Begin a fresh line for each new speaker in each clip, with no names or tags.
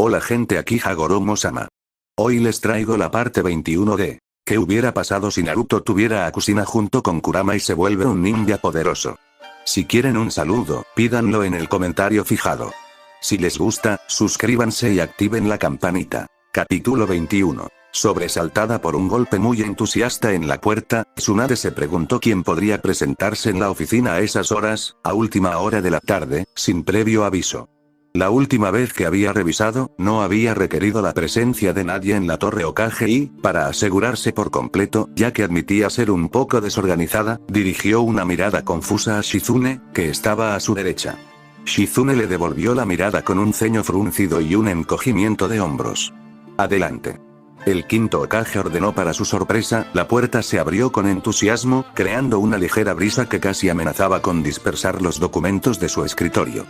Hola gente, aquí Hagoromo-sama. Hoy les traigo la parte 21 de ¿qué hubiera pasado si Naruto tuviera a Kushina junto con Kurama y se vuelve un ninja poderoso? Si quieren un saludo, pídanlo en el comentario fijado. Si les gusta, suscríbanse y activen la campanita. Capítulo 21. Sobresaltada por un golpe muy entusiasta en la puerta, Tsunade se preguntó quién podría presentarse en la oficina a esas horas, a última hora de la tarde, sin previo aviso. La última vez que había revisado, no había requerido la presencia de nadie en la torre Hokage y, para asegurarse por completo, ya que admitía ser un poco desorganizada, dirigió una mirada confusa a Shizune, que estaba a su derecha. Shizune le devolvió la mirada con un ceño fruncido y un encogimiento de hombros. Adelante. El quinto Hokage ordenó. Para su sorpresa, la puerta se abrió con entusiasmo, creando una ligera brisa que casi amenazaba con dispersar los documentos de su escritorio.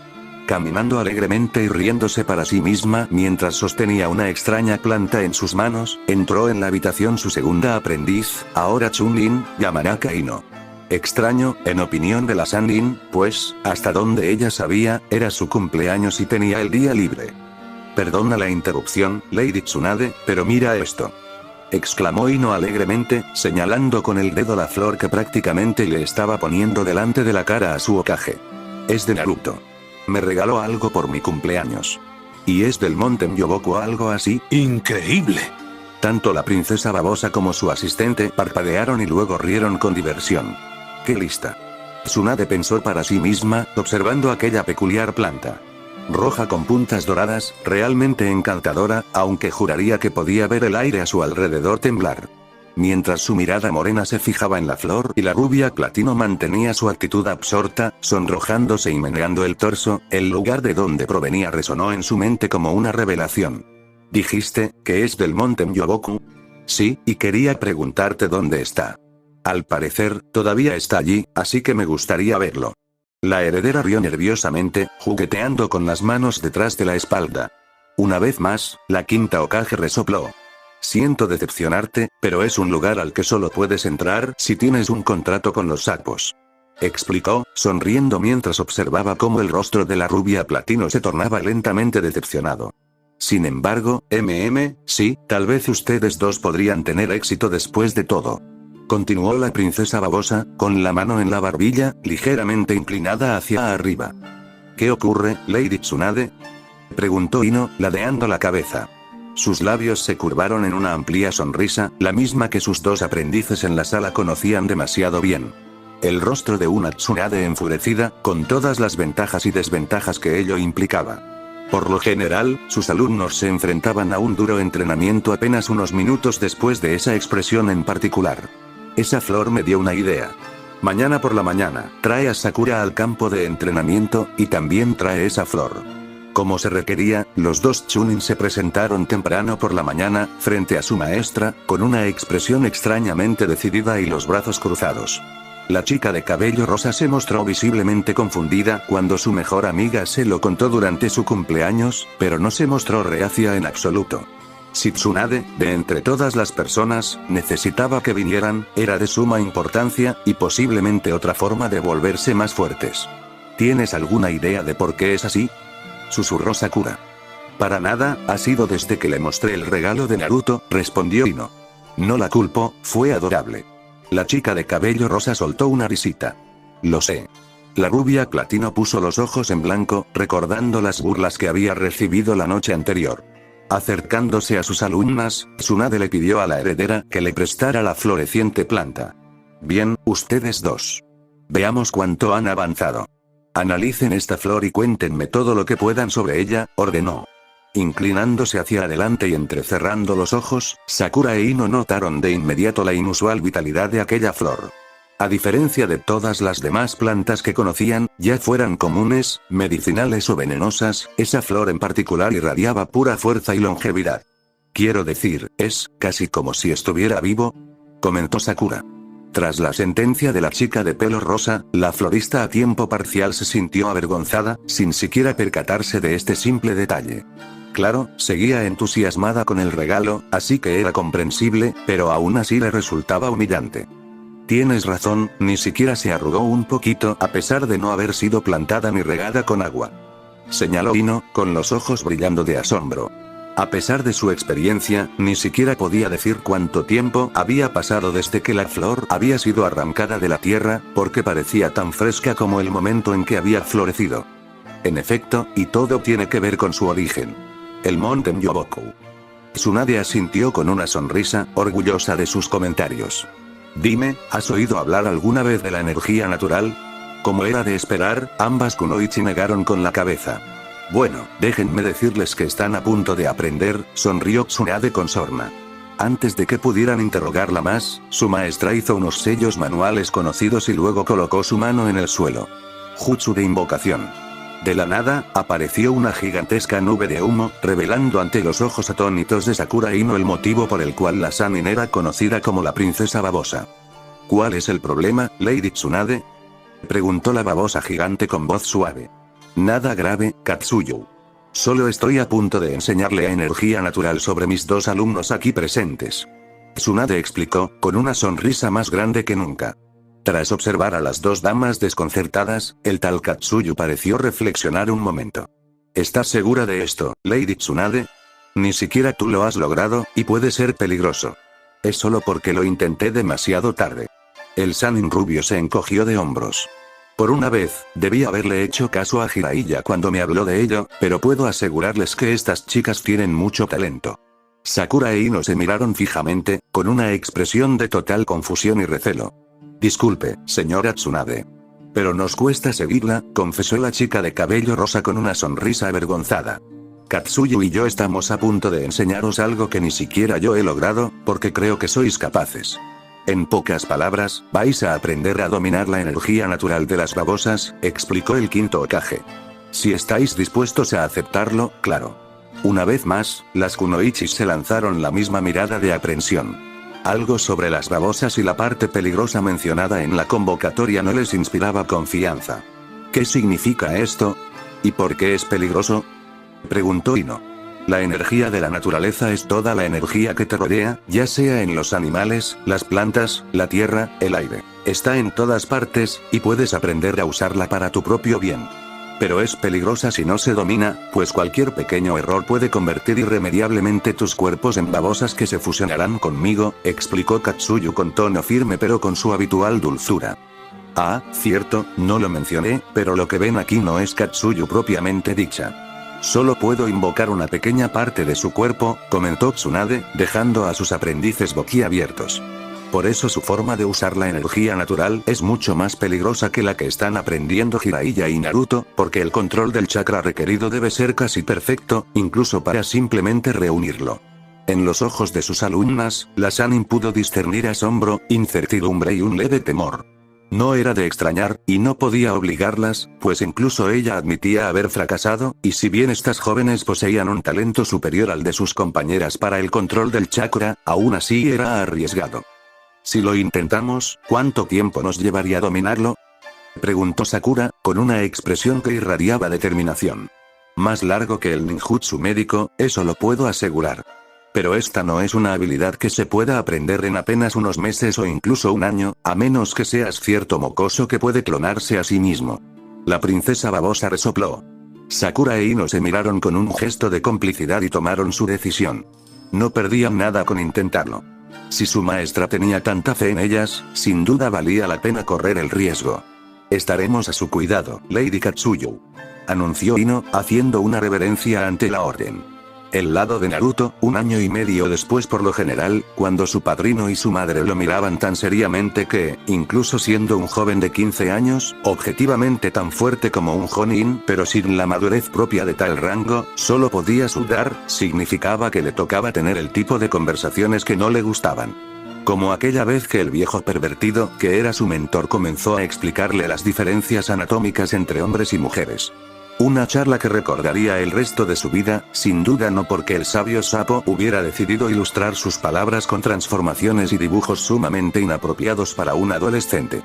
Caminando alegremente y riéndose para sí misma mientras sostenía una extraña planta en sus manos, entró en la habitación su segunda aprendiz, ahora Chun-Li, Yamanaka Ino. Extraño, en opinión de la Sannin, pues, hasta donde ella sabía, era su cumpleaños y tenía el día libre. Perdona la interrupción, Lady Tsunade, pero mira esto. Exclamó Ino alegremente, señalando con el dedo la flor que prácticamente le estaba poniendo delante de la cara a su Hokage. Es de Naruto. Me regaló algo por mi cumpleaños. Y es del Monte Myoboku o algo así. ¡Increíble! Tanto la princesa babosa como su asistente parpadearon y luego rieron con diversión. ¡Qué lista! Tsunade pensó para sí misma, observando aquella peculiar planta. Roja con puntas doradas, realmente encantadora, aunque juraría que podía ver el aire a su alrededor temblar. Mientras su mirada morena se fijaba en la flor y la rubia platino mantenía su actitud absorta, sonrojándose y meneando el torso, el lugar de donde provenía resonó en su mente como una revelación. ¿Dijiste que es del Monte Myoboku? Sí, y quería preguntarte dónde está. Al parecer, todavía está allí, así que me gustaría verlo. La heredera rió nerviosamente, jugueteando con las manos detrás de la espalda. Una vez más, la quinta Hokage resopló. Siento decepcionarte, pero es un lugar al que solo puedes entrar si tienes un contrato con los sapos. Explicó, sonriendo mientras observaba cómo el rostro de la rubia platino se tornaba lentamente decepcionado. Sin embargo, sí, tal vez ustedes dos podrían tener éxito después de todo. Continuó la princesa babosa, con la mano en la barbilla, ligeramente inclinada hacia arriba. ¿Qué ocurre, Lady Tsunade? Preguntó Ino, ladeando la cabeza. Sus labios se curvaron en una amplia sonrisa, la misma que sus dos aprendices en la sala conocían demasiado bien. El rostro de una Tsunade enfurecida, con todas las ventajas y desventajas que ello implicaba. Por lo general, sus alumnos se enfrentaban a un duro entrenamiento apenas unos minutos después de esa expresión en particular. Esa flor me dio una idea. Mañana por la mañana, trae a Sakura al campo de entrenamiento, y también trae esa flor. Como se requería, los dos Chunin se presentaron temprano por la mañana, frente a su maestra, con una expresión extrañamente decidida y los brazos cruzados. La chica de cabello rosa se mostró visiblemente confundida cuando su mejor amiga se lo contó durante su cumpleaños, pero no se mostró reacia en absoluto. Si Tsunade, de entre todas las personas, necesitaba que vinieran, era de suma importancia, y posiblemente otra forma de volverse más fuertes. ¿Tienes alguna idea de por qué es así?, susurró Sakura. Para nada, ha sido desde que le mostré el regalo de Naruto, respondió Ino. No la culpo, fue adorable. La chica de cabello rosa soltó una risita. Lo sé. La rubia platino puso los ojos en blanco, recordando las burlas que había recibido la noche anterior. Acercándose a sus alumnas, Tsunade le pidió a la heredera que le prestara la floreciente planta. Bien, ustedes dos. Veamos cuánto han avanzado. Analicen esta flor y cuéntenme todo lo que puedan sobre ella, ordenó. Inclinándose hacia adelante y entrecerrando los ojos, Sakura e Ino notaron de inmediato la inusual vitalidad de aquella flor. A diferencia de todas las demás plantas que conocían, ya fueran comunes, medicinales o venenosas, esa flor en particular irradiaba pura fuerza y longevidad. Quiero decir, es casi como si estuviera vivo, comentó Sakura. Tras la sentencia de la chica de pelo rosa, la florista a tiempo parcial se sintió avergonzada, sin siquiera percatarse de este simple detalle. Claro, seguía entusiasmada con el regalo, así que era comprensible, pero aún así le resultaba humillante. Tienes razón, ni siquiera se arrugó un poquito a pesar de no haber sido plantada ni regada con agua. señaló Ino, con los ojos brillando de asombro. A pesar de su experiencia, ni siquiera podía decir cuánto tiempo había pasado desde que la flor había sido arrancada de la tierra, porque parecía tan fresca como el momento en que había florecido. En efecto, y todo tiene que ver con su origen. El monte Myoboku. Tsunade asintió con una sonrisa, orgullosa de sus comentarios. Dime, ¿has oído hablar alguna vez de la energía natural? Como era de esperar, ambas kunoichi negaron con la cabeza. Bueno, déjenme decirles que están a punto de aprender, sonrió Tsunade con sorna. Antes de que pudieran interrogarla más, su maestra hizo unos sellos manuales conocidos y luego colocó su mano en el suelo. Jutsu de invocación. De la nada, apareció una gigantesca nube de humo, revelando ante los ojos atónitos de Sakura Ino el motivo por el cual la Sannin era conocida como la princesa babosa. ¿Cuál es el problema, Lady Tsunade? Preguntó la babosa gigante con voz suave. Nada grave, Katsuyu. Solo estoy a punto de enseñarle a energía natural sobre mis dos alumnos aquí presentes. Tsunade explicó, con una sonrisa más grande que nunca. Tras observar a las dos damas desconcertadas, el tal Katsuyu pareció reflexionar un momento. ¿Estás segura de esto, Lady Tsunade? Ni siquiera tú lo has logrado, y puede ser peligroso. Es solo porque lo intenté demasiado tarde. El Sannin rubio se encogió de hombros. Por una vez, debí haberle hecho caso a Jiraiya cuando me habló de ello, pero puedo asegurarles que estas chicas tienen mucho talento. Sakura e Ino se miraron fijamente, con una expresión de total confusión y recelo. Disculpe, señora Tsunade. Pero nos cuesta seguirla, confesó la chica de cabello rosa con una sonrisa avergonzada. Katsuyu y yo estamos a punto de enseñaros algo que ni siquiera yo he logrado, porque creo que sois capaces. En pocas palabras, vais a aprender a dominar la energía natural de las babosas, explicó el quinto Hokage. Si estáis dispuestos a aceptarlo, claro. Una vez más, las kunoichis se lanzaron la misma mirada de aprensión. Algo sobre las babosas y la parte peligrosa mencionada en la convocatoria no les inspiraba confianza. ¿Qué significa esto? ¿Y por qué es peligroso? Preguntó Ino. La energía de la naturaleza es toda la energía que te rodea, ya sea en los animales, las plantas, la tierra, el aire. Está en todas partes, y puedes aprender a usarla para tu propio bien. Pero es peligrosa si no se domina, pues cualquier pequeño error puede convertir irremediablemente tus cuerpos en babosas que se fusionarán conmigo, explicó Katsuyu con tono firme pero con su habitual dulzura. Ah, cierto, no lo mencioné, pero lo que ven aquí no es Katsuyu propiamente dicha. Solo puedo invocar una pequeña parte de su cuerpo, comentó Tsunade, dejando a sus aprendices boquiabiertos. Por eso su forma de usar la energía natural es mucho más peligrosa que la que están aprendiendo Jiraiya y Naruto, porque el control del chakra requerido debe ser casi perfecto, incluso para simplemente reunirlo. En los ojos de sus alumnas, la Sannin pudo discernir asombro, incertidumbre y un leve temor. No era de extrañar, y no podía obligarlas, pues incluso ella admitía haber fracasado, y si bien estas jóvenes poseían un talento superior al de sus compañeras para el control del chakra, aún así era arriesgado. Si lo intentamos, ¿cuánto tiempo nos llevaría a dominarlo? Preguntó Sakura, con una expresión que irradiaba determinación. Más largo que el ninjutsu médico, eso lo puedo asegurar. Pero esta no es una habilidad que se pueda aprender en apenas unos meses o incluso un año, a menos que seas cierto mocoso que puede clonarse a sí mismo. La princesa babosa resopló. Sakura e Ino se miraron con un gesto de complicidad y tomaron su decisión. No perdían nada con intentarlo. Si su maestra tenía tanta fe en ellas, sin duda valía la pena correr el riesgo. Estaremos a su cuidado, Lady Katsuyu, anunció Ino, haciendo una reverencia ante la orden. El lado de Naruto, un año y medio después por lo general, cuando su padrino y su madre lo miraban tan seriamente que, incluso siendo un joven de 15 años, objetivamente tan fuerte como un Jonin, pero sin la madurez propia de tal rango, solo podía sudar, significaba que le tocaba tener el tipo de conversaciones que no le gustaban. Como aquella vez que el viejo pervertido, que era su mentor, comenzó a explicarle las diferencias anatómicas entre hombres y mujeres. Una charla que recordaría el resto de su vida, sin duda no porque el sabio sapo hubiera decidido ilustrar sus palabras con transformaciones y dibujos sumamente inapropiados para un adolescente.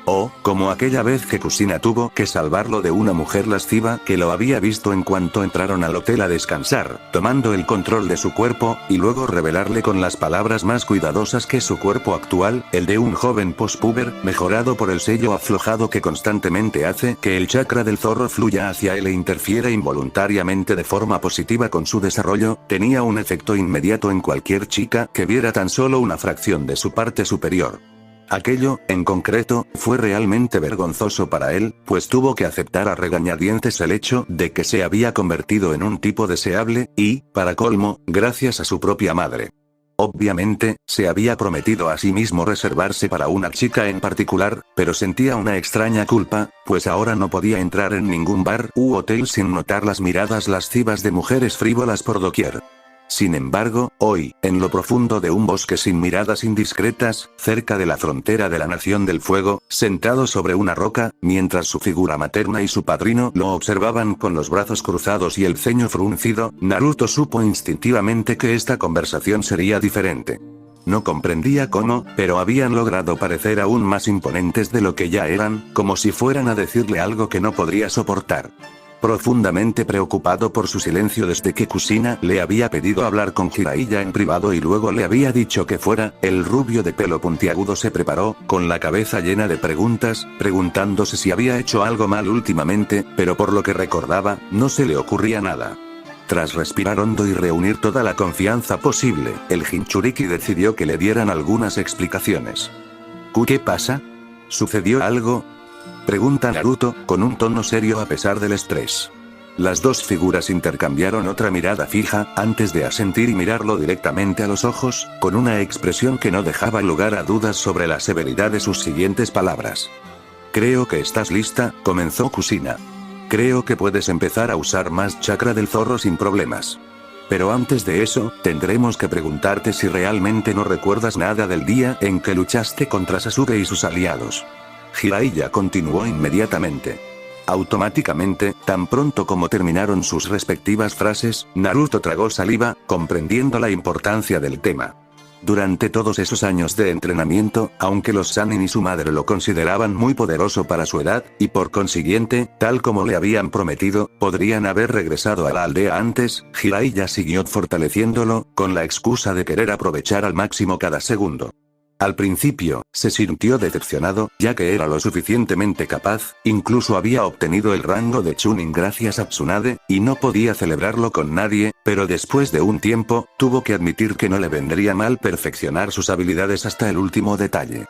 O, como aquella vez que Kusina tuvo que salvarlo de una mujer lasciva que lo había visto en cuanto entraron al hotel a descansar, tomando el control de su cuerpo, y luego revelarle con las palabras más cuidadosas que su cuerpo actual, el de un joven postpuber, mejorado por el sello aflojado que constantemente hace que el chakra del zorro fluya hacia él e interfiera involuntariamente de forma positiva con su desarrollo, tenía un efecto inmediato en cualquier chica que viera tan solo una fracción de su parte superior. Aquello, en concreto, fue realmente vergonzoso para él, pues tuvo que aceptar a regañadientes el hecho de que se había convertido en un tipo deseable, y, para colmo, gracias a su propia madre. Obviamente, se había prometido a sí mismo reservarse para una chica en particular, pero sentía una extraña culpa, pues ahora no podía entrar en ningún bar u hotel sin notar las miradas lascivas de mujeres frívolas por doquier. Sin embargo, hoy, en lo profundo de un bosque sin miradas indiscretas, cerca de la frontera de la Nación del Fuego, sentado sobre una roca, mientras su figura materna y su padrino lo observaban con los brazos cruzados y el ceño fruncido, Naruto supo instintivamente que esta conversación sería diferente. No comprendía cómo, pero habían logrado parecer aún más imponentes de lo que ya eran, como si fueran a decirle algo que no podría soportar. Profundamente preocupado por su silencio desde que Kusina le había pedido hablar con Jiraiya en privado y luego le había dicho que fuera, el rubio de pelo puntiagudo se preparó, con la cabeza llena de preguntas, preguntándose si había hecho algo mal últimamente, pero por lo que recordaba, no se le ocurría nada. Tras respirar hondo y reunir toda la confianza posible, el Jinchuriki decidió que le dieran algunas explicaciones. ¿Qué pasa? ¿Sucedió algo? Pregunta Naruto, con un tono serio a pesar del estrés. Las dos figuras intercambiaron otra mirada fija, antes de asentir y mirarlo directamente a los ojos, con una expresión que no dejaba lugar a dudas sobre la severidad de sus siguientes palabras. Creo que estás lista, comenzó Kusina. Creo que puedes empezar a usar más chakra del zorro sin problemas. Pero antes de eso, tendremos que preguntarte si realmente no recuerdas nada del día en que luchaste contra Sasuke y sus aliados. Jiraiya continuó inmediatamente. Automáticamente, tan pronto como terminaron sus respectivas frases, Naruto tragó saliva, comprendiendo la importancia del tema. Durante todos esos años de entrenamiento, aunque los Sannin y su madre lo consideraban muy poderoso para su edad, y por consiguiente, tal como le habían prometido, podrían haber regresado a la aldea antes, Jiraiya siguió fortaleciéndolo, con la excusa de querer aprovechar al máximo cada segundo. Al principio, se sintió decepcionado, ya que era lo suficientemente capaz, incluso había obtenido el rango de Chunin gracias a Tsunade, y no podía celebrarlo con nadie, pero después de un tiempo, tuvo que admitir que no le vendría mal perfeccionar sus habilidades hasta el último detalle.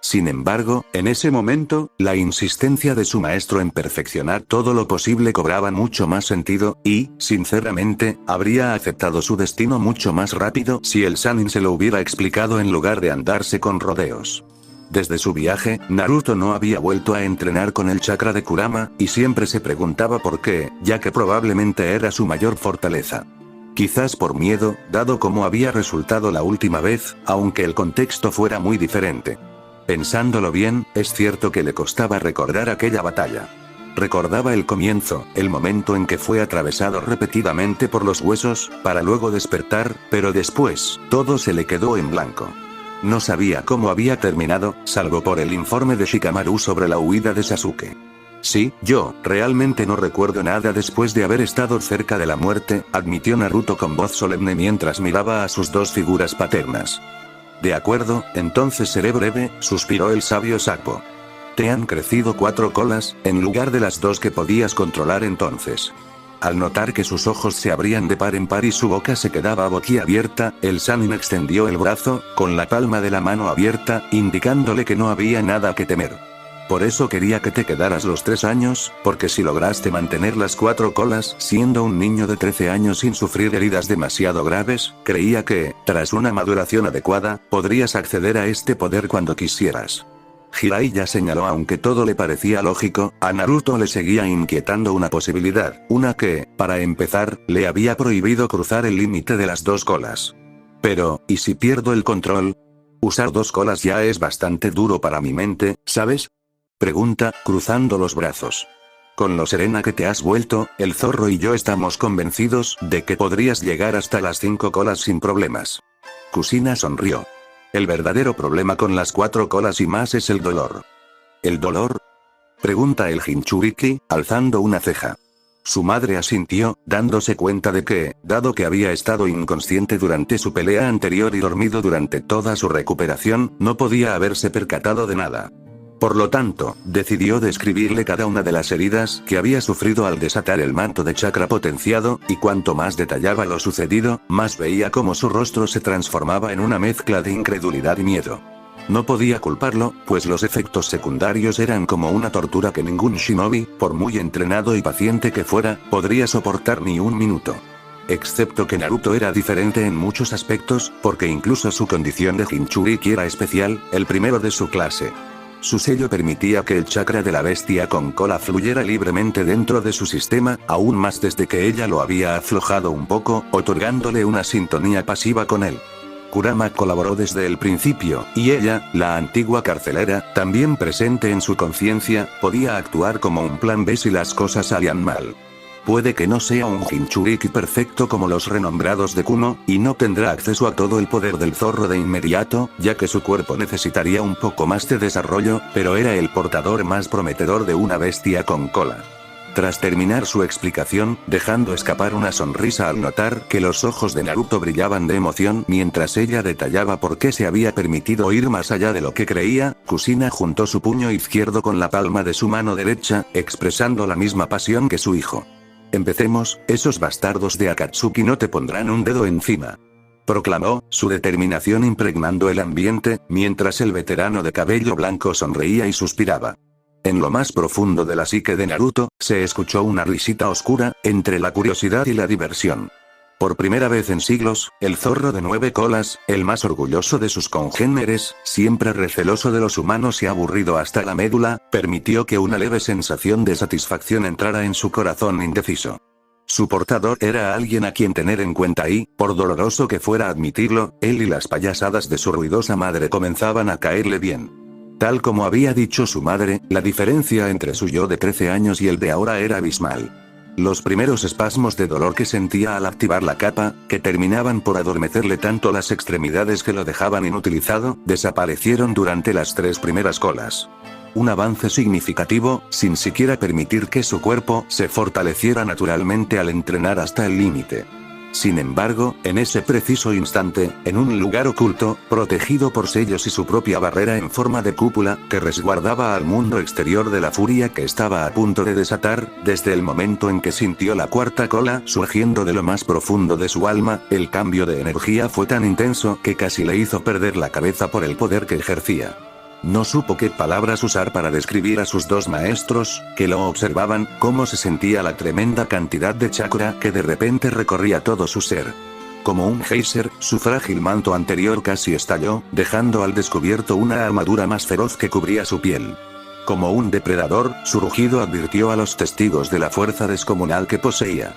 Sin embargo, en ese momento, la insistencia de su maestro en perfeccionar todo lo posible cobraba mucho más sentido, y, sinceramente, habría aceptado su destino mucho más rápido si el Sannin se lo hubiera explicado en lugar de andarse con rodeos. Desde su viaje, Naruto no había vuelto a entrenar con el chakra de Kurama, y siempre se preguntaba por qué, ya que probablemente era su mayor fortaleza. Quizás por miedo, dado cómo había resultado la última vez, aunque el contexto fuera muy diferente. Pensándolo bien, es cierto que le costaba recordar aquella batalla. Recordaba el comienzo, el momento en que fue atravesado repetidamente por los huesos, para luego despertar, pero después, todo se le quedó en blanco. No sabía cómo había terminado, salvo por el informe de Shikamaru sobre la huida de Sasuke. Sí, yo, realmente no recuerdo nada después de haber estado cerca de la muerte, admitió Naruto con voz solemne mientras miraba a sus dos figuras paternas. De acuerdo, entonces seré breve, suspiró el sabio Sakpo. Te han crecido 4 colas, en lugar de las 2 que podías controlar entonces. Al notar que sus ojos se abrían de par en par y su boca se quedaba boquiabierta, el Sannin extendió el brazo, con la palma de la mano abierta, indicándole que no había nada que temer. Por eso quería que te quedaras los 3 años, porque si lograste mantener las 4 colas siendo un niño de 13 años sin sufrir heridas demasiado graves, creía que, tras una maduración adecuada, podrías acceder a este poder cuando quisieras. Jiraiya señaló. Aunque todo le parecía lógico, a Naruto le seguía inquietando una posibilidad, una que, para empezar, le había prohibido cruzar el límite de las 2 colas. Pero, ¿y si pierdo el control? Usar 2 colas ya es bastante duro para mi mente, ¿sabes? Pregunta, cruzando los brazos. Con lo serena que te has vuelto, el zorro y yo estamos convencidos de que podrías llegar hasta las 5 colas sin problemas. Kusina sonrió. El verdadero problema con las 4 colas y más es el dolor. ¿El dolor? Pregunta el Jinchuriki, alzando una ceja. Su madre asintió, dándose cuenta de que, dado que había estado inconsciente durante su pelea anterior y dormido durante toda su recuperación, no podía haberse percatado de nada. Por lo tanto, decidió describirle cada una de las heridas que había sufrido al desatar el manto de chakra potenciado, y cuanto más detallaba lo sucedido, más veía cómo su rostro se transformaba en una mezcla de incredulidad y miedo. No podía culparlo, pues los efectos secundarios eran como una tortura que ningún shinobi, por muy entrenado y paciente que fuera, podría soportar ni un minuto. Excepto que Naruto era diferente en muchos aspectos, porque incluso su condición de Jinchuriki era especial, el primero de su clase. Su sello permitía que el chakra de la bestia con cola fluyera libremente dentro de su sistema, aún más desde que ella lo había aflojado un poco, otorgándole una sintonía pasiva con él. Kurama colaboró desde el principio, y ella, la antigua carcelera, también presente en su conciencia, podía actuar como un plan B si las cosas salían mal. Puede que no sea un Jinchuriki perfecto como los renombrados de Kuno, y no tendrá acceso a todo el poder del zorro de inmediato, ya que su cuerpo necesitaría un poco más de desarrollo, pero era el portador más prometedor de una bestia con cola. Tras terminar su explicación, dejando escapar una sonrisa al notar que los ojos de Naruto brillaban de emoción mientras ella detallaba por qué se había permitido ir más allá de lo que creía, Kushina juntó su puño izquierdo con la palma de su mano derecha, expresando la misma pasión que su hijo. Empecemos, esos bastardos de Akatsuki no te pondrán un dedo encima. Proclamó, su determinación impregnando el ambiente, mientras el veterano de cabello blanco sonreía y suspiraba. En lo más profundo de la psique de Naruto, se escuchó una risita oscura, entre la curiosidad y la diversión. Por primera vez en siglos, el zorro de 9 colas, el más orgulloso de sus congéneres, siempre receloso de los humanos y aburrido hasta la médula, permitió que una leve sensación de satisfacción entrara en su corazón indeciso. Su portador era alguien a quien tener en cuenta y, por doloroso que fuera admitirlo, él y las payasadas de su ruidosa madre comenzaban a caerle bien. Tal como había dicho su madre, la diferencia entre su yo de 13 años y el de ahora era abismal. Los primeros espasmos de dolor que sentía al activar la capa, que terminaban por adormecerle tanto las extremidades que lo dejaban inutilizado, desaparecieron durante las 3 primeras colas. Un avance significativo, sin siquiera permitir que su cuerpo se fortaleciera naturalmente al entrenar hasta el límite. Sin embargo, en ese preciso instante, en un lugar oculto, protegido por sellos y su propia barrera en forma de cúpula, que resguardaba al mundo exterior de la furia que estaba a punto de desatar, desde el momento en que sintió la cuarta cola surgiendo de lo más profundo de su alma, el cambio de energía fue tan intenso que casi le hizo perder la cabeza por el poder que ejercía. No supo qué palabras usar para describir a sus 2 maestros, que lo observaban, cómo se sentía la tremenda cantidad de chakra que de repente recorría todo su ser. Como un geyser, su frágil manto anterior casi estalló, dejando al descubierto una armadura más feroz que cubría su piel. Como un depredador, su rugido advirtió a los testigos de la fuerza descomunal que poseía.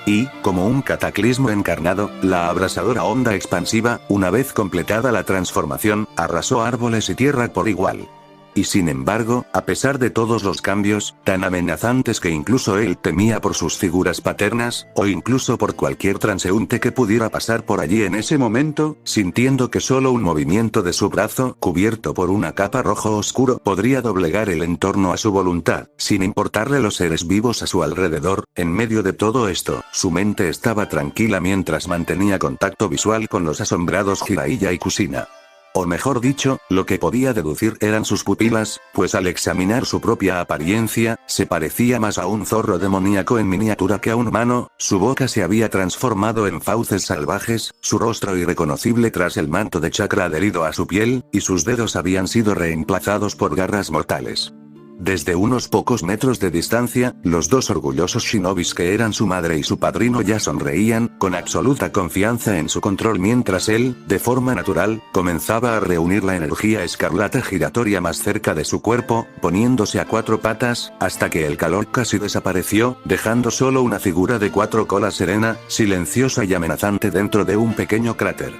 Y, como un cataclismo encarnado, la abrasadora onda expansiva, una vez completada la transformación, arrasó árboles y tierra por igual. Y sin embargo, a pesar de todos los cambios, tan amenazantes que incluso él temía por sus figuras paternas, o incluso por cualquier transeúnte que pudiera pasar por allí en ese momento, sintiendo que solo un movimiento de su brazo, cubierto por una capa rojo oscuro, podría doblegar el entorno a su voluntad, sin importarle los seres vivos a su alrededor, en medio de todo esto, su mente estaba tranquila mientras mantenía contacto visual con los asombrados Jiraiya y Kushina. O mejor dicho, lo que podía deducir eran sus pupilas, pues al examinar su propia apariencia, se parecía más a un zorro demoníaco en miniatura que a un humano, su boca se había transformado en fauces salvajes, su rostro irreconocible tras el manto de chakra adherido a su piel, y sus dedos habían sido reemplazados por garras mortales. Desde unos pocos metros de distancia, los 2 orgullosos shinobis que eran su madre y su padrino ya sonreían, con absoluta confianza en su control mientras él, de forma natural, comenzaba a reunir la energía escarlata giratoria más cerca de su cuerpo, poniéndose a 4 patas, hasta que el calor casi desapareció, dejando solo una figura de 4 colas serena, silenciosa y amenazante dentro de un pequeño cráter.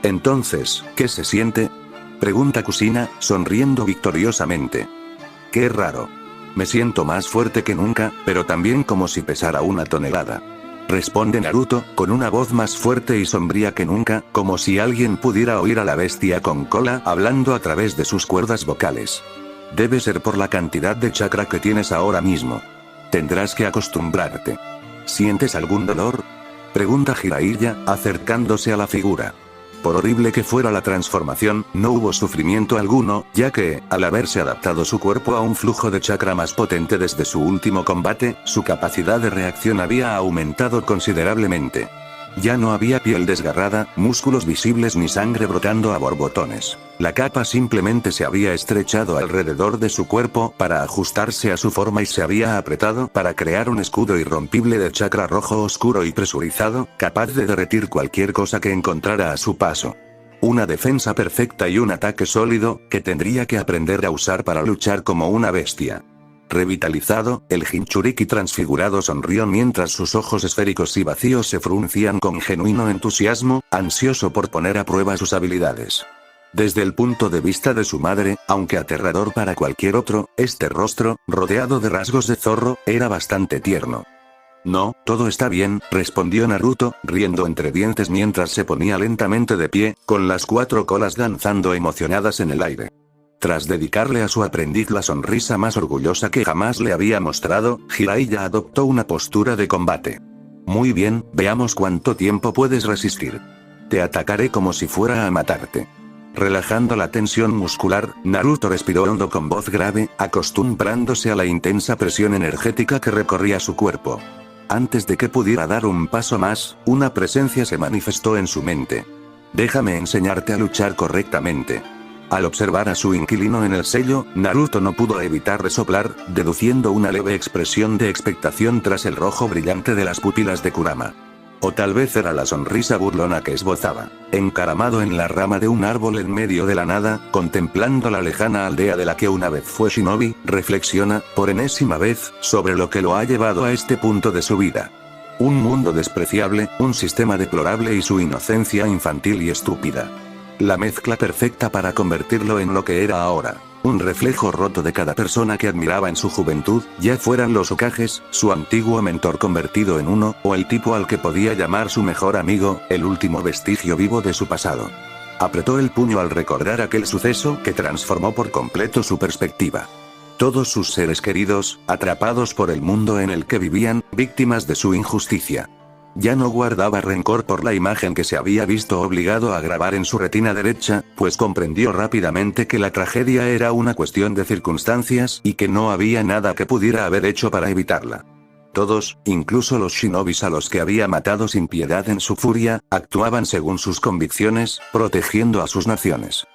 Entonces, ¿qué se siente?, pregunta Kushina, sonriendo victoriosamente. Qué raro. Me siento más fuerte que nunca, pero también como si pesara 1 tonelada. Responde Naruto, con una voz más fuerte y sombría que nunca, como si alguien pudiera oír a la bestia con cola hablando a través de sus cuerdas vocales. Debe ser por la cantidad de chakra que tienes ahora mismo. Tendrás que acostumbrarte. ¿Sientes algún dolor? Pregunta Jiraiya, acercándose a la figura. Por horrible que fuera la transformación, no hubo sufrimiento alguno, ya que, al haberse adaptado su cuerpo a un flujo de chakra más potente desde su último combate, su capacidad de reacción había aumentado considerablemente. Ya no había piel desgarrada, músculos visibles ni sangre brotando a borbotones. La capa simplemente se había estrechado alrededor de su cuerpo para ajustarse a su forma y se había apretado para crear un escudo irrompible de chakra rojo oscuro y presurizado, capaz de derretir cualquier cosa que encontrara a su paso. Una defensa perfecta y un ataque sólido, que tendría que aprender a usar para luchar como una bestia. Revitalizado, el Jinchuriki transfigurado sonrió mientras sus ojos esféricos y vacíos se fruncían con genuino entusiasmo, ansioso por poner a prueba sus habilidades. Desde el punto de vista de su madre, aunque aterrador para cualquier otro, este rostro, rodeado de rasgos de zorro, era bastante tierno. No, todo está bien, respondió Naruto, riendo entre dientes mientras se ponía lentamente de pie, con las 4 colas danzando emocionadas en el aire. Tras dedicarle a su aprendiz la sonrisa más orgullosa que jamás le había mostrado, Jiraiya adoptó una postura de combate. Muy bien, veamos cuánto tiempo puedes resistir. Te atacaré como si fuera a matarte. Relajando la tensión muscular, Naruto respiró hondo con voz grave, acostumbrándose a la intensa presión energética que recorría su cuerpo. Antes de que pudiera dar un paso más, una presencia se manifestó en su mente. Déjame enseñarte a luchar correctamente. Al observar a su inquilino en el sello, Naruto no pudo evitar resoplar, deduciendo una leve expresión de expectación tras el rojo brillante de las pupilas de Kurama. O tal vez era la sonrisa burlona que esbozaba. Encaramado en la rama de un árbol en medio de la nada, contemplando la lejana aldea de la que una vez fue shinobi, reflexiona, por enésima vez, sobre lo que lo ha llevado a este punto de su vida. Un mundo despreciable, un sistema deplorable y su inocencia infantil y estúpida. La mezcla perfecta para convertirlo en lo que era ahora. Un reflejo roto de cada persona que admiraba en su juventud, ya fueran los Hokages, su antiguo mentor convertido en uno, o el tipo al que podía llamar su mejor amigo, el último vestigio vivo de su pasado. Apretó el puño al recordar aquel suceso que transformó por completo su perspectiva. Todos sus seres queridos, atrapados por el mundo en el que vivían, víctimas de su injusticia. Ya no guardaba rencor por la imagen que se había visto obligado a grabar en su retina derecha, pues comprendió rápidamente que la tragedia era una cuestión de circunstancias y que no había nada que pudiera haber hecho para evitarla. Todos, incluso los shinobis a los que había matado sin piedad en su furia, actuaban según sus convicciones, protegiendo a sus naciones.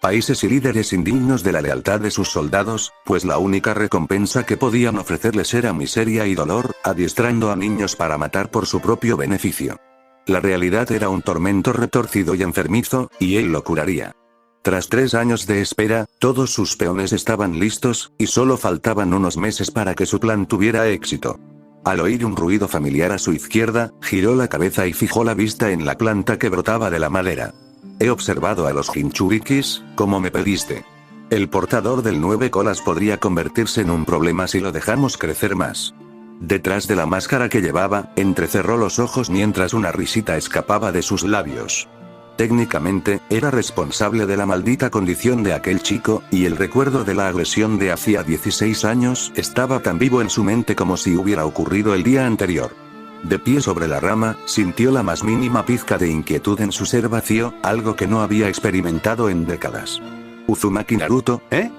Países y líderes indignos de la lealtad de sus soldados, pues la única recompensa que podían ofrecerles era miseria y dolor, adiestrando a niños para matar por su propio beneficio. La realidad era un tormento retorcido y enfermizo, y él lo curaría. Tras 3 años de espera, todos sus peones estaban listos, y solo faltaban unos meses para que su plan tuviera éxito. Al oír un ruido familiar a su izquierda, giró la cabeza y fijó la vista en la planta que brotaba de la madera. He observado a los Jinchurikis, como me pediste. El portador del 9 colas podría convertirse en un problema si lo dejamos crecer más. Detrás de la máscara que llevaba, entrecerró los ojos mientras una risita escapaba de sus labios. Técnicamente, era responsable de la maldita condición de aquel chico, y el recuerdo de la agresión de hacía 16 años estaba tan vivo en su mente como si hubiera ocurrido el día anterior. De pie sobre la rama, sintió la más mínima pizca de inquietud en su ser vacío, algo que no había experimentado en décadas. Uzumaki Naruto, ¿eh?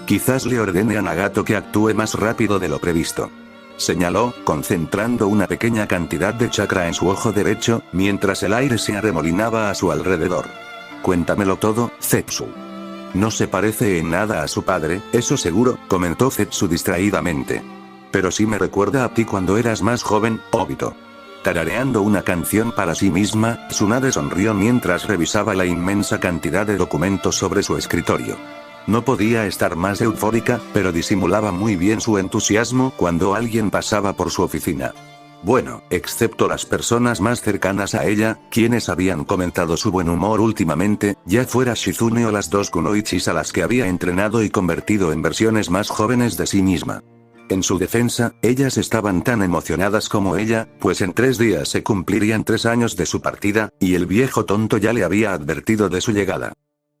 Quizás le ordene a Nagato que actúe más rápido de lo previsto. Señaló, concentrando una pequeña cantidad de chakra en su ojo derecho, mientras el aire se arremolinaba a su alrededor. Cuéntamelo todo, Zetsu. No se parece en nada a su padre, eso seguro, comentó Zetsu distraídamente. Pero sí me recuerda a ti cuando eras más joven, Obito. Tarareando una canción para sí misma, Tsunade sonrió mientras revisaba la inmensa cantidad de documentos sobre su escritorio. No podía estar más eufórica, pero disimulaba muy bien su entusiasmo cuando alguien pasaba por su oficina. Bueno, excepto las personas más cercanas a ella, quienes habían comentado su buen humor últimamente, ya fuera Shizune o las 2 kunoichis a las que había entrenado y convertido en versiones más jóvenes de sí misma. En su defensa, ellas estaban tan emocionadas como ella, pues en 3 días se cumplirían 3 años de su partida, y el viejo tonto ya le había advertido de su llegada.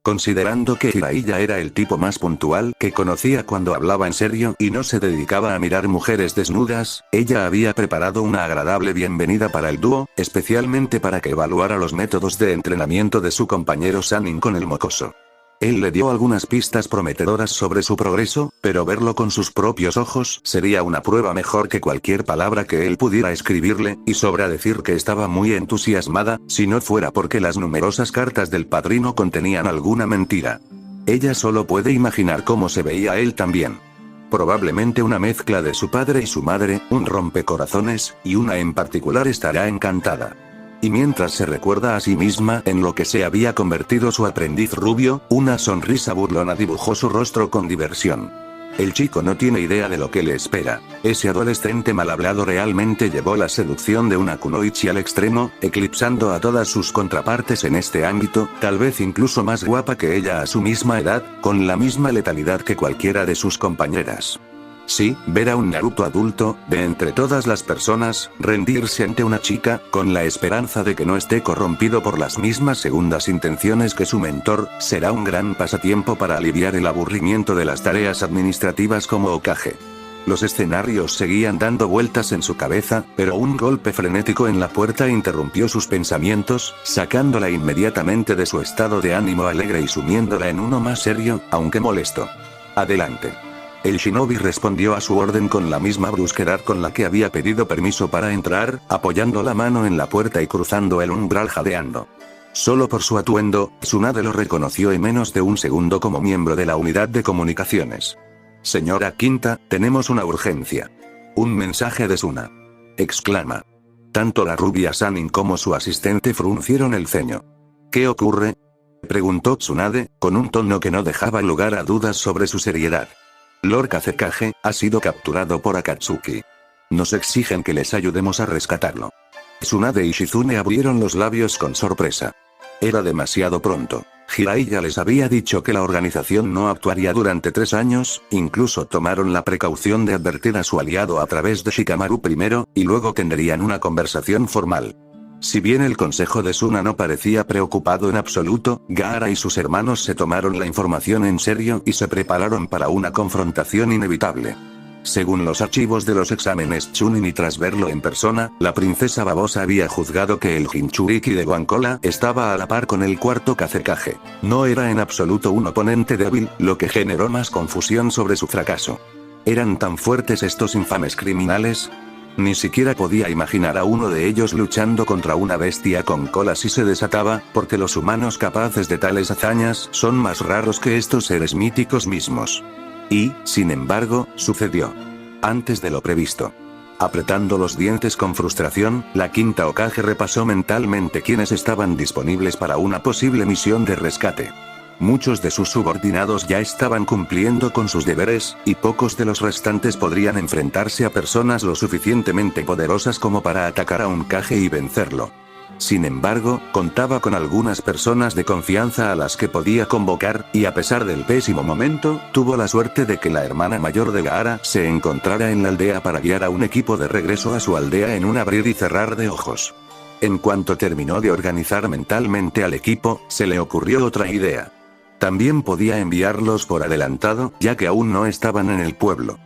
Considerando que Jiraiya era el tipo más puntual que conocía cuando hablaba en serio y no se dedicaba a mirar mujeres desnudas, ella había preparado una agradable bienvenida para el dúo, especialmente para que evaluara los métodos de entrenamiento de su compañero Sannin con el mocoso. Él le dio algunas pistas prometedoras sobre su progreso, pero verlo con sus propios ojos sería una prueba mejor que cualquier palabra que él pudiera escribirle, y sobra decir que estaba muy entusiasmada, si no fuera porque las numerosas cartas del padrino contenían alguna mentira. Ella solo puede imaginar cómo se veía él también. Probablemente una mezcla de su padre y su madre, un rompecorazones, y una en particular estará encantada. Y mientras se recuerda a sí misma en lo que se había convertido su aprendiz rubio, una sonrisa burlona dibujó su rostro con diversión. El chico no tiene idea de lo que le espera. Ese adolescente mal hablado realmente llevó la seducción de una kunoichi al extremo, eclipsando a todas sus contrapartes en este ámbito, tal vez incluso más guapa que ella a su misma edad, con la misma letalidad que cualquiera de sus compañeras. Sí, ver a un Naruto adulto, de entre todas las personas, rendirse ante una chica, con la esperanza de que no esté corrompido por las mismas segundas intenciones que su mentor, será un gran pasatiempo para aliviar el aburrimiento de las tareas administrativas como Hokage. Los escenarios seguían dando vueltas en su cabeza, pero un golpe frenético en la puerta interrumpió sus pensamientos, sacándola inmediatamente de su estado de ánimo alegre y sumiéndola en uno más serio, aunque molesto. Adelante. El shinobi respondió a su orden con la misma brusquedad con la que había pedido permiso para entrar, apoyando la mano en la puerta y cruzando el umbral jadeando. Solo por su atuendo, Tsunade lo reconoció en menos de un segundo como miembro de la unidad de comunicaciones. Señora Quinta, tenemos una urgencia. Un mensaje de Suna. Exclama. Tanto la rubia Sannin como su asistente fruncieron el ceño. ¿Qué ocurre? Preguntó Tsunade, con un tono que no dejaba lugar a dudas sobre su seriedad. Lord Kazekage ha sido capturado por Akatsuki. Nos exigen que les ayudemos a rescatarlo. Tsunade y Shizune abrieron los labios con sorpresa. Era demasiado pronto. Jiraiya les había dicho que la organización no actuaría durante 3 años, incluso tomaron la precaución de advertir a su aliado a través de Shikamaru primero, y luego tendrían una conversación formal. Si bien el consejo de Suna no parecía preocupado en absoluto, Gaara y sus hermanos se tomaron la información en serio y se prepararon para una confrontación inevitable. Según los archivos de los exámenes Chunin y tras verlo en persona, la princesa babosa había juzgado que el Jinchuriki de Guancola estaba a la par con el cuarto Kazekage. No era en absoluto un oponente débil, lo que generó más confusión sobre su fracaso. ¿Eran tan fuertes estos infames criminales? Ni siquiera podía imaginar a uno de ellos luchando contra una bestia con cola si se desataba, porque los humanos capaces de tales hazañas son más raros que estos seres míticos mismos. Y, sin embargo, sucedió. Antes de lo previsto. Apretando los dientes con frustración, la quinta Hokage repasó mentalmente quiénes estaban disponibles para una posible misión de rescate. Muchos de sus subordinados ya estaban cumpliendo con sus deberes, y pocos de los restantes podrían enfrentarse a personas lo suficientemente poderosas como para atacar a un Kage y vencerlo. Sin embargo, contaba con algunas personas de confianza a las que podía convocar, y a pesar del pésimo momento, tuvo la suerte de que la hermana mayor de Gaara se encontrara en la aldea para guiar a un equipo de regreso a su aldea en un abrir y cerrar de ojos. En cuanto terminó de organizar mentalmente al equipo, se le ocurrió otra idea. También podía enviarlos por adelantado, ya que aún no estaban en el pueblo.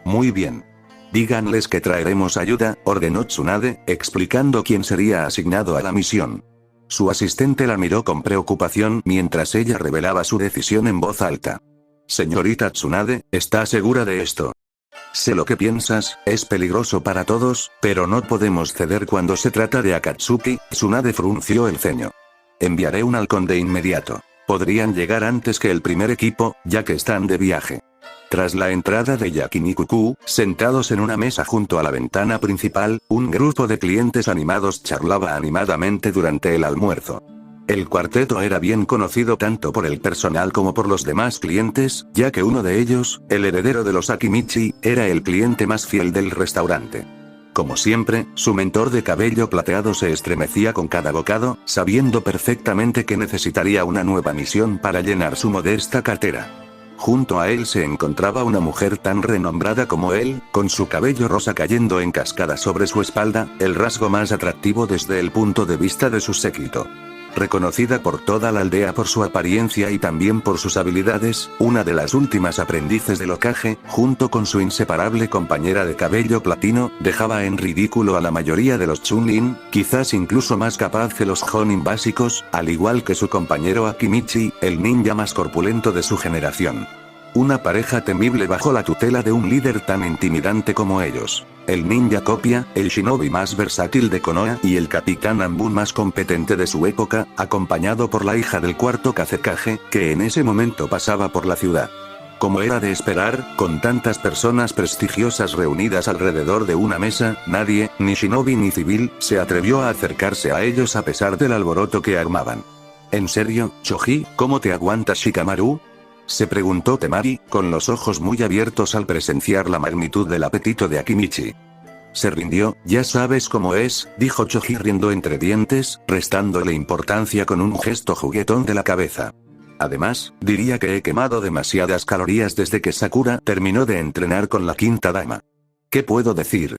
Muy bien. Díganles que traeremos ayuda, ordenó Tsunade, explicando quién sería asignado a la misión. Su asistente la miró con preocupación mientras ella revelaba su decisión en voz alta. Señorita Tsunade, ¿está segura de esto? Sé lo que piensas, es peligroso para todos, pero no podemos ceder cuando se trata de Akatsuki. Tsunade frunció el ceño. Enviaré un halcón de inmediato. Podrían llegar antes que el primer equipo, ya que están de viaje. Tras la entrada de Yakiniku-ku, sentados en una mesa junto a la ventana principal, un grupo de clientes animados charlaba animadamente durante el almuerzo. El cuarteto era bien conocido tanto por el personal como por los demás clientes, ya que uno de ellos, el heredero de los Akimichi, era el cliente más fiel del restaurante. Como siempre, su mentor de cabello plateado se estremecía con cada bocado, sabiendo perfectamente que necesitaría una nueva misión para llenar su modesta cartera. Junto a él se encontraba una mujer tan renombrada como él, con su cabello rosa cayendo en cascada sobre su espalda, el rasgo más atractivo desde el punto de vista de su séquito. reconocida por toda la aldea por su apariencia y también por sus habilidades, una de las últimas aprendices del Hokage, junto con su inseparable compañera de cabello platino, dejaba en ridículo a la mayoría de los Chunin, quizás incluso más capaz que los Jonin básicos, al igual que su compañero Akimichi, el ninja más corpulento de su generación. Una pareja temible bajo la tutela de un líder tan intimidante como ellos. El ninja copia, el shinobi más versátil de Konoha y el capitán Anbun más competente de su época, acompañado por la hija del cuarto Kazekage, que en ese momento pasaba por la ciudad. Como era de esperar, con tantas personas prestigiosas reunidas alrededor de una mesa, nadie, ni shinobi ni civil, se atrevió a acercarse a ellos a pesar del alboroto que armaban. ¿En serio, Choji, cómo te aguantas Shikamaru? Se preguntó Temari, con los ojos muy abiertos al presenciar la magnitud del apetito de Akimichi. Se rindió, ya sabes cómo es, dijo Choji riendo entre dientes, restándole importancia con un gesto juguetón de la cabeza. Además, diría que he quemado demasiadas calorías desde que Sakura terminó de entrenar con la quinta dama. ¿Qué puedo decir?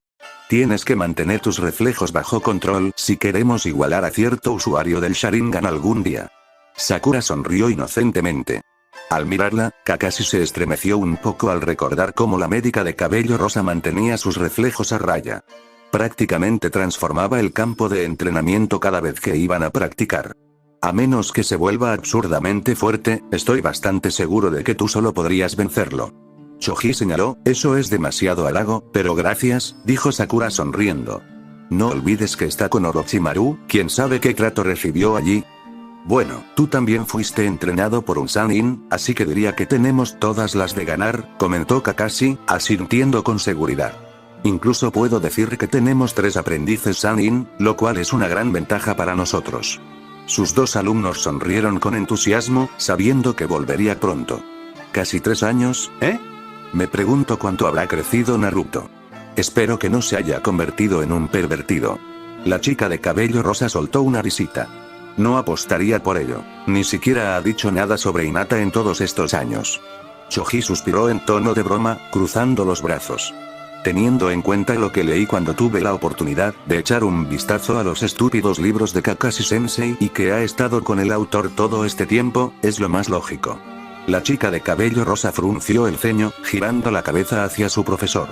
Tienes que mantener tus reflejos bajo control si queremos igualar a cierto usuario del Sharingan algún día. Sakura sonrió inocentemente. Al mirarla, Kakashi se estremeció un poco al recordar cómo la médica de cabello rosa mantenía sus reflejos a raya. Prácticamente transformaba el campo de entrenamiento cada vez que iban a practicar. A menos que se vuelva absurdamente fuerte, estoy bastante seguro de que tú solo podrías vencerlo. Choji señaló, eso es demasiado halago, pero gracias, dijo Sakura sonriendo. No olvides que está con Orochimaru, quien sabe qué trato recibió allí. Bueno, tú también fuiste entrenado por un Sannin, así que diría que tenemos todas las de ganar, comentó Kakashi, asintiendo con seguridad. Incluso puedo decir que tenemos 3 aprendices Sannin, lo cual es una gran ventaja para nosotros. Sus 2 alumnos sonrieron con entusiasmo, sabiendo que volvería pronto. ¿Casi 3 años, eh? Me pregunto cuánto habrá crecido Naruto. Espero que no se haya convertido en un pervertido. La chica de cabello rosa soltó una risita. No apostaría por ello. Ni siquiera ha dicho nada sobre Hinata en todos estos años. Choji suspiró en tono de broma, cruzando los brazos. Teniendo en cuenta lo que leí cuando tuve la oportunidad de echar un vistazo a los estúpidos libros de Kakashi Sensei y que ha estado con el autor todo este tiempo, es lo más lógico. La chica de cabello rosa frunció el ceño, girando la cabeza hacia su profesor.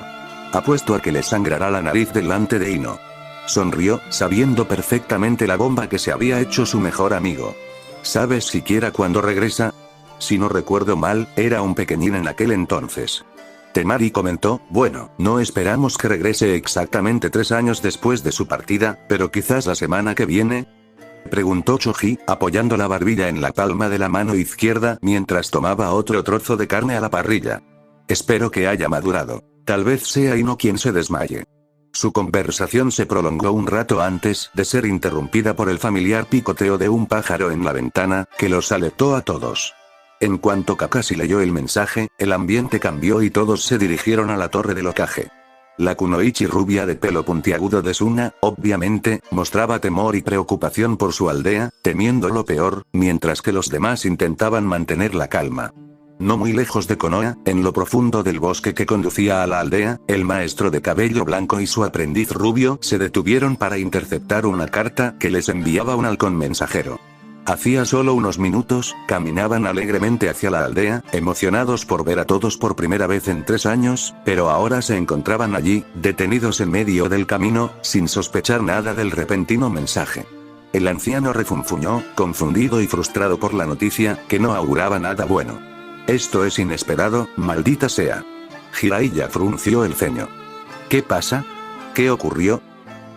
Apuesto a que le sangrará la nariz delante de Ino. Sonrió, sabiendo perfectamente la bomba que se había hecho su mejor amigo. ¿Sabes siquiera cuándo regresa? Si no recuerdo mal, era un pequeñín en aquel entonces. Temari comentó, bueno, no esperamos que regrese exactamente 3 años después de su partida, pero quizás la semana que viene. Preguntó Choji, apoyando la barbilla en la palma de la mano izquierda mientras tomaba otro trozo de carne a la parrilla. Espero que haya madurado. Tal vez sea Ino quien se desmaye. Su conversación se prolongó un rato antes de ser interrumpida por el familiar picoteo de un pájaro en la ventana, que los alertó a todos. En cuanto Kakashi leyó el mensaje, el ambiente cambió y todos se dirigieron a la torre del Hokage. La kunoichi rubia de pelo puntiagudo de Suna, obviamente, mostraba temor y preocupación por su aldea, temiendo lo peor, mientras que los demás intentaban mantener la calma. No muy lejos de Konoha, en lo profundo del bosque que conducía a la aldea, el maestro de cabello blanco y su aprendiz rubio se detuvieron para interceptar una carta que les enviaba un halcón mensajero. Hacía solo unos minutos, caminaban alegremente hacia la aldea, emocionados por ver a todos por primera vez en 3 años, pero ahora se encontraban allí, detenidos en medio del camino, sin sospechar nada del repentino mensaje. El anciano refunfuñó, confundido y frustrado por la noticia, que no auguraba nada bueno. Esto es inesperado, maldita sea. Jiraiya frunció el ceño. ¿Qué pasa? ¿Qué ocurrió?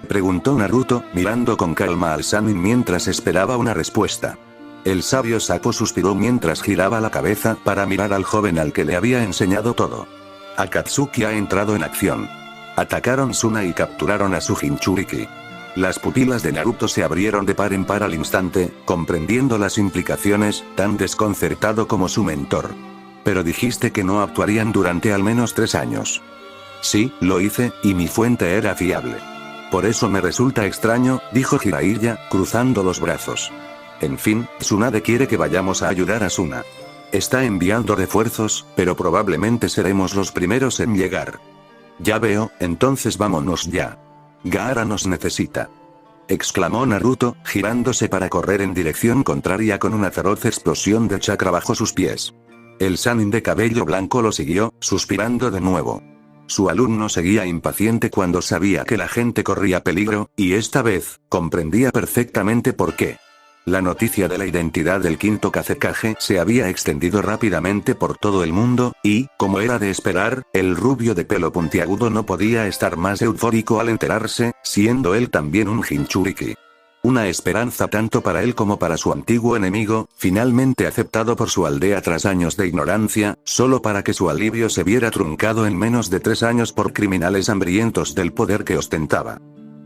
Preguntó Naruto, mirando con calma al Sannin mientras esperaba una respuesta. El sabio sapo suspiró mientras giraba la cabeza para mirar al joven al que le había enseñado todo. Akatsuki ha entrado en acción. Atacaron Suna y capturaron a su Jinchuriki. Las pupilas de Naruto se abrieron de par en par al instante, comprendiendo las implicaciones, tan desconcertado como su mentor. Pero dijiste que no actuarían durante al menos 3 años. Sí, lo hice, y mi fuente era fiable. Por eso me resulta extraño, dijo Jiraiya, cruzando los brazos. En fin, Tsunade quiere que vayamos a ayudar a Suna. Está enviando refuerzos, pero probablemente seremos los primeros en llegar. Ya veo, entonces vámonos ya. Gaara nos necesita. exclamó Naruto, girándose para correr en dirección contraria con una feroz explosión de chakra bajo sus pies. El Sannin de cabello blanco lo siguió, suspirando de nuevo. Su alumno seguía impaciente cuando sabía que la gente corría peligro, y esta vez, comprendía perfectamente por qué. La noticia de la identidad del quinto Kazekage se había extendido rápidamente por todo el mundo, y, como era de esperar, el rubio de pelo puntiagudo no podía estar más eufórico al enterarse, siendo él también un Jinchuriki. Una esperanza tanto para él como para su antiguo enemigo, finalmente aceptado por su aldea tras años de ignorancia, solo para que su alivio se viera truncado en menos de 3 años por criminales hambrientos del poder que ostentaba.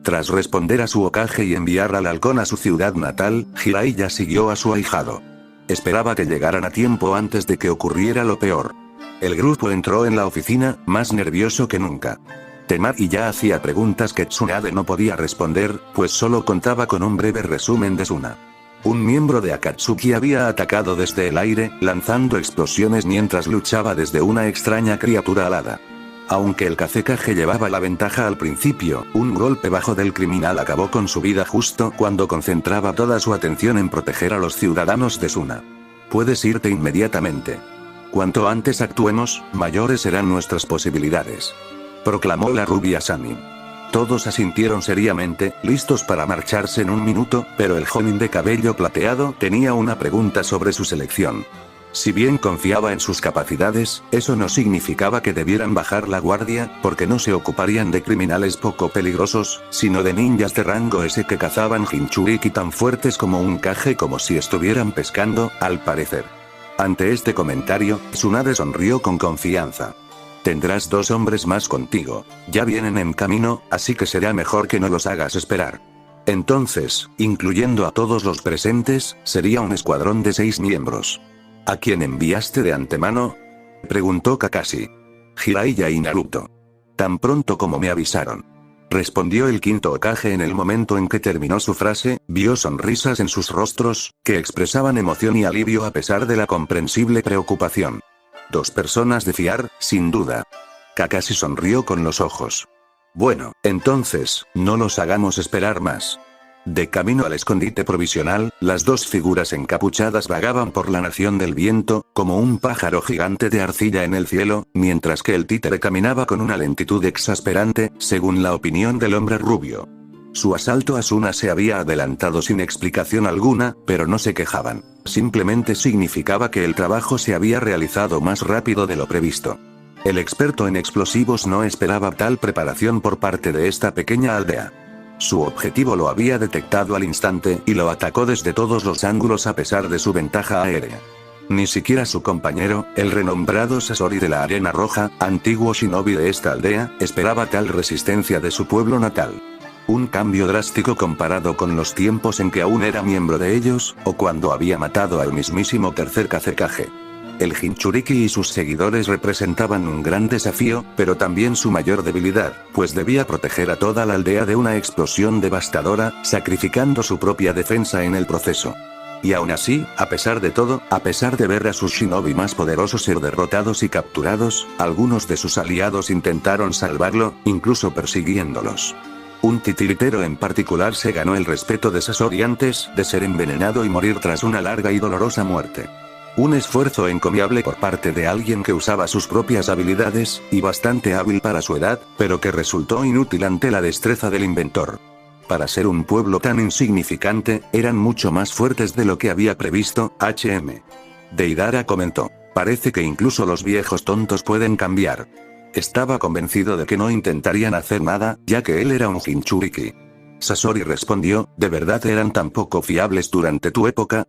Tras responder a su Hokage y enviar al halcón a su ciudad natal, Jiraiya siguió a su ahijado. Esperaba que llegaran a tiempo antes de que ocurriera lo peor. El grupo entró en la oficina, más nervioso que nunca. Temari ya hacía preguntas que Tsunade no podía responder, pues solo contaba con un breve resumen de Suna. Un miembro de Akatsuki había atacado desde el aire, lanzando explosiones mientras luchaba desde una extraña criatura alada. Aunque el Kazekage llevaba la ventaja al principio, un golpe bajo del criminal acabó con su vida justo cuando concentraba toda su atención en proteger a los ciudadanos de Suna. Puedes irte inmediatamente. Cuanto antes actuemos, mayores serán nuestras posibilidades, proclamó la rubia Sannin. Todos asintieron seriamente, listos para marcharse en un minuto, pero el jonin de cabello plateado tenía una pregunta sobre su selección. Si bien confiaba en sus capacidades, eso no significaba que debieran bajar la guardia, porque no se ocuparían de criminales poco peligrosos, sino de ninjas de rango S que cazaban Jinchuriki tan fuertes como un Kage, como si estuvieran pescando, al parecer. Ante este comentario, Tsunade sonrió con confianza. Tendrás 2 hombres más contigo. Ya vienen en camino, así que será mejor que no los hagas esperar. Entonces, incluyendo a todos los presentes, sería un escuadrón de 6 miembros. ¿A quién enviaste de antemano?, preguntó Kakashi. Jiraiya y Naruto. Tan pronto como me avisaron, respondió el quinto Hokage. En el momento en que terminó su frase, vio sonrisas en sus rostros, que expresaban emoción y alivio a pesar de la comprensible preocupación. 2 personas de fiar, sin duda. Kakashi sonrió con los ojos. Bueno, entonces, no los hagamos esperar más. De camino al escondite provisional, las 2 figuras encapuchadas vagaban por la nación del viento, como un pájaro gigante de arcilla en el cielo, mientras que el títere caminaba con una lentitud exasperante, según la opinión del hombre rubio. Su asalto a Suna se había adelantado sin explicación alguna, pero no se quejaban. Simplemente significaba que el trabajo se había realizado más rápido de lo previsto. El experto en explosivos no esperaba tal preparación por parte de esta pequeña aldea. Su objetivo lo había detectado al instante y lo atacó desde todos los ángulos a pesar de su ventaja aérea. Ni siquiera su compañero, el renombrado Sasori de la Arena Roja, antiguo shinobi de esta aldea, esperaba tal resistencia de su pueblo natal. Un cambio drástico comparado con los tiempos en que aún era miembro de ellos, o cuando había matado al mismísimo tercer Kazekage. El Jinchuriki y sus seguidores representaban un gran desafío, pero también su mayor debilidad, pues debía proteger a toda la aldea de una explosión devastadora, sacrificando su propia defensa en el proceso. Y aún así, a pesar de todo, a pesar de ver a sus shinobi más poderosos ser derrotados y capturados, algunos de sus aliados intentaron salvarlo, incluso persiguiéndolos. Un titiritero en particular se ganó el respeto de Sasori antes de ser envenenado y morir tras una larga y dolorosa muerte. Un esfuerzo encomiable por parte de alguien que usaba sus propias habilidades, y bastante hábil para su edad, pero que resultó inútil ante la destreza del inventor. Para ser un pueblo tan insignificante, eran mucho más fuertes de lo que había previsto, Deidara comentó. Parece que incluso los viejos tontos pueden cambiar. Estaba convencido de que no intentarían hacer nada, ya que él era un Jinchuriki. Sasori respondió, ¿de verdad eran tan poco fiables durante tu época?,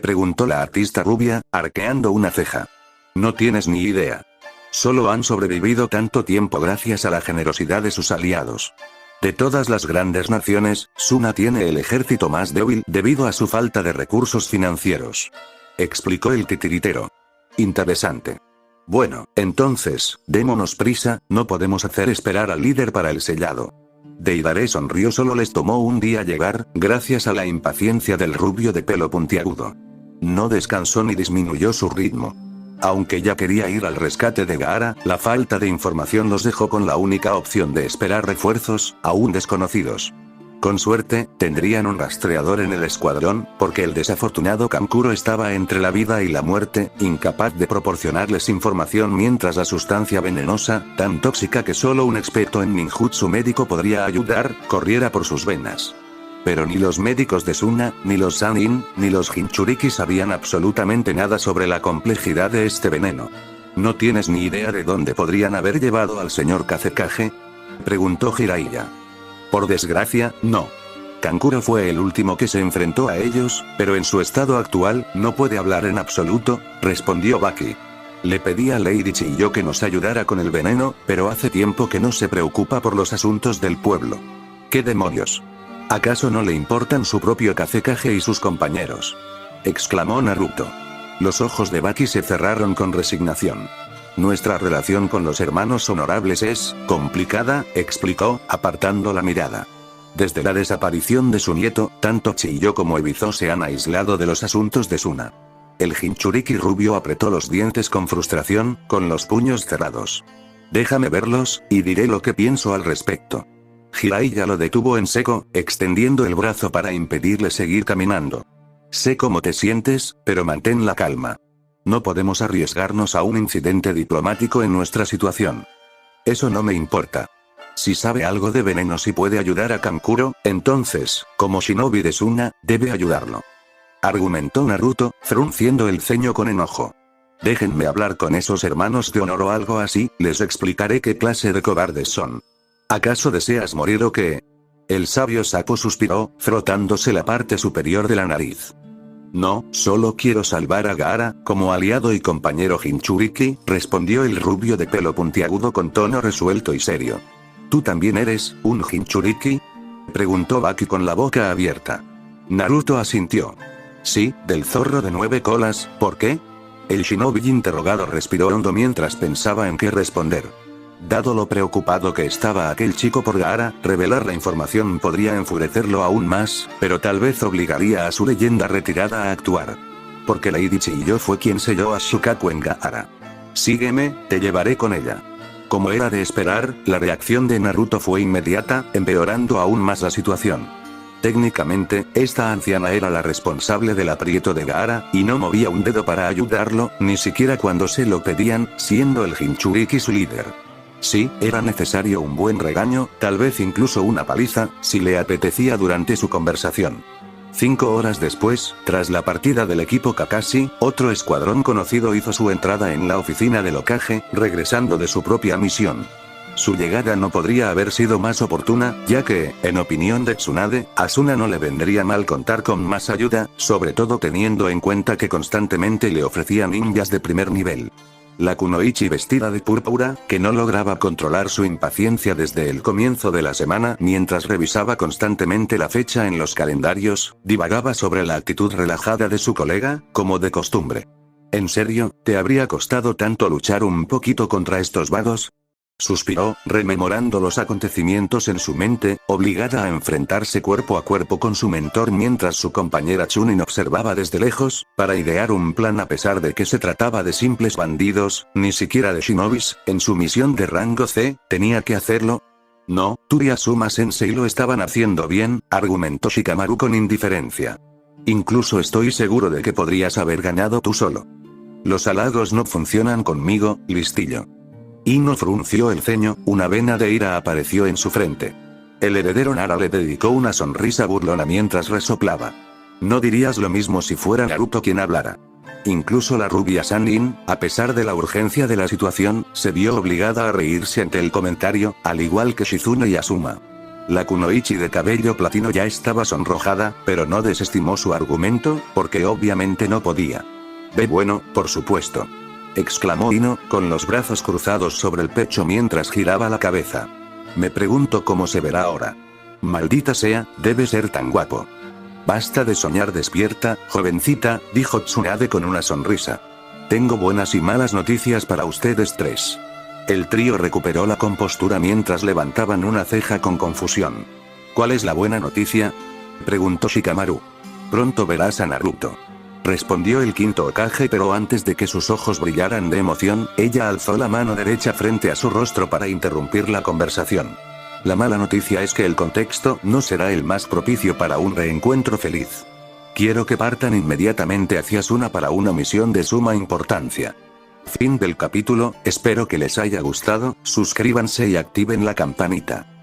preguntó la artista rubia, arqueando una ceja. No tienes ni idea. Solo han sobrevivido tanto tiempo gracias a la generosidad de sus aliados. De todas las grandes naciones, Suna tiene el ejército más débil debido a su falta de recursos financieros, explicó el titiritero. Interesante. Bueno, entonces, démonos prisa, no podemos hacer esperar al líder para el sellado. Deidare sonrió. Solo les tomó un día llegar, gracias a la impaciencia del rubio de pelo puntiagudo. No descansó ni disminuyó su ritmo. Aunque ya quería ir al rescate de Gaara, la falta de información los dejó con la única opción de esperar refuerzos, aún desconocidos. Con suerte, tendrían un rastreador en el escuadrón, porque el desafortunado Kankuro estaba entre la vida y la muerte, incapaz de proporcionarles información mientras la sustancia venenosa, tan tóxica que solo un experto en ninjutsu médico podría ayudar, corriera por sus venas. Pero ni los médicos de Suna, ni los Sannin, ni los Jinchuriki sabían absolutamente nada sobre la complejidad de este veneno. ¿No tienes ni idea de dónde podrían haber llevado al señor Kazekage?, preguntó Jiraiya. Por desgracia, no. Kankuro fue el último que se enfrentó a ellos, pero en su estado actual, no puede hablar en absoluto, respondió Baki. Le pedí a Lady Chiyo que nos ayudara con el veneno, pero hace tiempo que no se preocupa por los asuntos del pueblo. ¿Qué demonios? ¿Acaso no le importan su propio Kazekage y sus compañeros?, exclamó Naruto. Los ojos de Baki se cerraron con resignación. Nuestra relación con los hermanos honorables es complicada, explicó, apartando la mirada. Desde la desaparición de su nieto, tanto Chiyo como Ebizo se han aislado de los asuntos de Suna. El Jinchuriki rubio apretó los dientes con frustración, con los puños cerrados. Déjame verlos, y diré lo que pienso al respecto. Jiraiya lo detuvo en seco, extendiendo el brazo para impedirle seguir caminando. Sé cómo te sientes, pero mantén la calma. No podemos arriesgarnos a un incidente diplomático en nuestra situación. Eso no me importa. Si sabe algo de venenos y puede ayudar a Kankuro, entonces, como shinobi de Suna, debe ayudarlo, argumentó Naruto, frunciendo el ceño con enojo. Déjenme hablar con esos hermanos de honor o algo así, les explicaré qué clase de cobardes son. ¿Acaso deseas morir o qué? El sabio sapo suspiró, frotándose la parte superior de la nariz. No, solo quiero salvar a Gaara, como aliado y compañero Jinchuriki, respondió el rubio de pelo puntiagudo con tono resuelto y serio. ¿Tú también eres un Jinchuriki?, preguntó Baki con la boca abierta. Naruto asintió. Sí, del zorro de 9 colas, ¿por qué? El shinobi interrogado respiró hondo mientras pensaba en qué responder. Dado lo preocupado que estaba aquel chico por Gaara, revelar la información podría enfurecerlo aún más, pero tal vez obligaría a su leyenda retirada a actuar. Porque Lady Chiyo fue quien selló a Shukaku en Gaara. Sígueme, te llevaré con ella. Como era de esperar, la reacción de Naruto fue inmediata, empeorando aún más la situación. Técnicamente, esta anciana era la responsable del aprieto de Gaara, y no movía un dedo para ayudarlo, ni siquiera cuando se lo pedían, siendo el Jinchuriki su líder. Sí, era necesario un buen regaño, tal vez incluso una paliza, si le apetecía durante su conversación. 5 horas después, tras la partida del equipo Kakashi, otro escuadrón conocido hizo su entrada en la oficina del Hokage, regresando de su propia misión. Su llegada no podría haber sido más oportuna, ya que, en opinión de Tsunade, a Suna no le vendría mal contar con más ayuda, sobre todo teniendo en cuenta que constantemente le ofrecían ninjas de primer nivel. La Kunoichi vestida de púrpura, que no lograba controlar su impaciencia desde el comienzo de la semana mientras revisaba constantemente la fecha en los calendarios, divagaba sobre la actitud relajada de su colega, como de costumbre. ¿En serio, te habría costado tanto luchar un poquito contra estos vagos?, suspiró, rememorando los acontecimientos en su mente, obligada a enfrentarse cuerpo a cuerpo con su mentor mientras su compañera Chunin observaba desde lejos, para idear un plan a pesar de que se trataba de simples bandidos, ni siquiera de shinobis, en su misión de rango C, ¿tenía que hacerlo? No, tú y Asuma-sensei lo estaban haciendo bien, argumentó Shikamaru con indiferencia. Incluso estoy seguro de que podrías haber ganado tú solo. Los halagos no funcionan conmigo, listillo. Ino frunció el ceño, una vena de ira apareció en su frente. El heredero Nara le dedicó una sonrisa burlona mientras resoplaba. No dirías lo mismo si fuera Naruto quien hablara. Incluso la rubia Sannin, a pesar de la urgencia de la situación, se vio obligada a reírse ante el comentario, al igual que Shizune y Asuma. La Kunoichi de cabello platino ya estaba sonrojada, pero no desestimó su argumento, porque obviamente no podía. Ve bueno, por supuesto, exclamó Ino, con los brazos cruzados sobre el pecho mientras giraba la cabeza. Me pregunto cómo se verá ahora. Maldita sea, debe ser tan guapo. Basta de soñar, despierta, jovencita, dijo Tsunade con una sonrisa. Tengo buenas y malas noticias para ustedes tres. El trío recuperó la compostura mientras levantaban una ceja con confusión. ¿Cuál es la buena noticia?, preguntó Shikamaru. Pronto verás a Naruto, respondió el quinto Hokage, pero antes de que sus ojos brillaran de emoción, ella alzó la mano derecha frente a su rostro para interrumpir la conversación. La mala noticia es que el contexto no será el más propicio para un reencuentro feliz. Quiero que partan inmediatamente hacia Suna para una misión de suma importancia. Fin del capítulo, espero que les haya gustado, suscríbanse y activen la campanita.